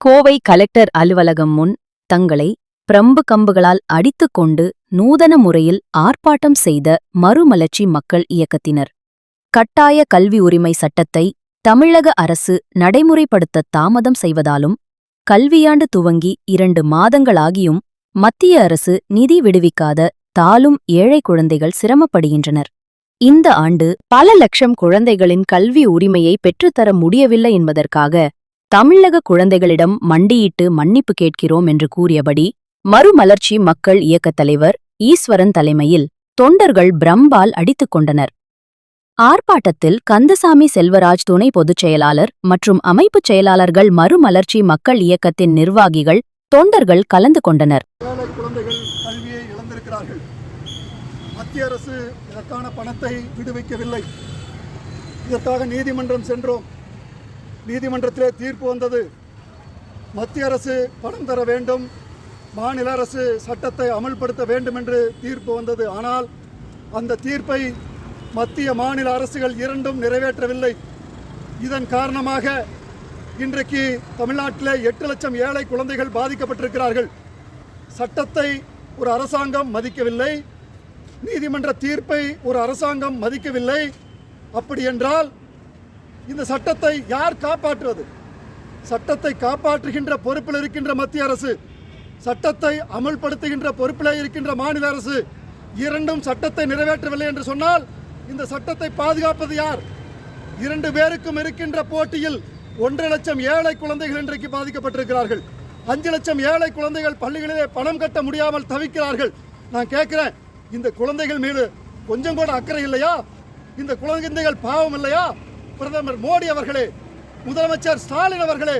Kovai collector அலுவலகம் முன் தங்களை பிரம்பு கம்புகளால் அடித்துக் கொண்டு நூதன முறையில் ஆர்ப்பாட்டம் செய்த மறுமலர்ச்சி மக்கள் இயக்கத்தினர் கட்டாய கல்வி உரிமை சட்டத்தை தமிழக அரசு நடைமுறைப்படுத்த தாமதம் செய்வதாலும் கல்வியாண்டு துவங்கி 2 மாதங்களாகியும் மத்திய அரசு நிதி விடுவிக்காத தாலும் ஏழை குழந்தைகள் சிரமப்படுகின்றனர். இந்த ஆண்டு பல லட்சம் குழந்தைகளின் கல்வி உரிமையை பெற்றுத்தர முடியவில்லை என்பதற்காக தமிழக குழந்தைகளிடம் மண்டியிட்டு மன்னிப்பு கேட்கிறோம் என்று கூறியபடி மறுமலர்ச்சி மக்கள் இயக்கத் தலைவர் ஈஸ்வரன் தலைமையில் தொண்டர்கள் பிரம்பால் அடித்துக் கொண்டனர். ஆர்ப்பாட்டத்தில் கந்தசாமி செல்வராஜ் துணை பொதுச் செயலாளர் மற்றும் அமைப்புச் செயலாளர்கள் மறுமலர்ச்சி மக்கள் இயக்கத்தின் நிர்வாகிகள் தொண்டர்கள் கலந்து கொண்டனர். ஏழை குழந்தைகள் கல்வியை இழந்திருக்கிறார்கள். மத்திய அரசு இதற்கான பணத்தை விடுவிக்கவில்லை. இதற்காக நீதிமன்றம் சென்றோம். நீதிமன்றத்திலே தீர்ப்பு வந்தது. மத்திய அரசு பணம் தர வேண்டும், மாநில அரசு சட்டத்தை அமல்படுத்த வேண்டும் என்று தீர்ப்பு வந்தது. ஆனால் அந்த தீர்ப்பை மத்திய மாநில அரசுகள் இரண்டும் நிறைவேற்றவில்லை. இதன் காரணமாக இன்றைக்கு தமிழ்நாட்டிலே 8 லட்சம் ஏழை குழந்தைகள் பாதிக்கப்பட்டிருக்கிறார்கள். சட்டத்தை ஒரு அரசாங்கம் மதிக்கவில்லை, நீதிமன்ற தீர்ப்பை ஒரு அரசாங்கம் மதிக்கவில்லை. அப்படி என்றால் இந்த சட்டத்தை யார் காப்பாற்றுவது? சட்டத்தை காப்பாற்றுகின்ற பொறுப்பில் இருக்கின்ற மத்திய அரசு, சட்டத்தை அமல்படுத்துகின்ற பொறுப்பில் இருக்கின்ற மாநில அரசு இரண்டும் சட்டத்தை நிறைவேற்றவில்லை என்று சொன்னால் இந்த சட்டத்தை பாதுகாப்பது யார்? 2 பேருக்கும் இருக்கின்ற போட்டியில் 1.5 லட்சம் ஏழை குழந்தைகள் இன்றைக்கு பாதிக்கப்பட்டிருக்கிறார்கள். 5 லட்சம் ஏழை குழந்தைகள் பள்ளிகளிலே பணம் கட்ட முடியாமல் தவிக்கிறார்கள். நான் கேட்கிறேன், இந்த குழந்தைகள் மீது கொஞ்சம் கூட அக்கறை இல்லையா? இந்த குழந்தைகள் பாவம் இல்லையா? பிரதமர் மோடி அவர்களே, முதலமைச்சர் ஸ்டாலின் அவர்களே,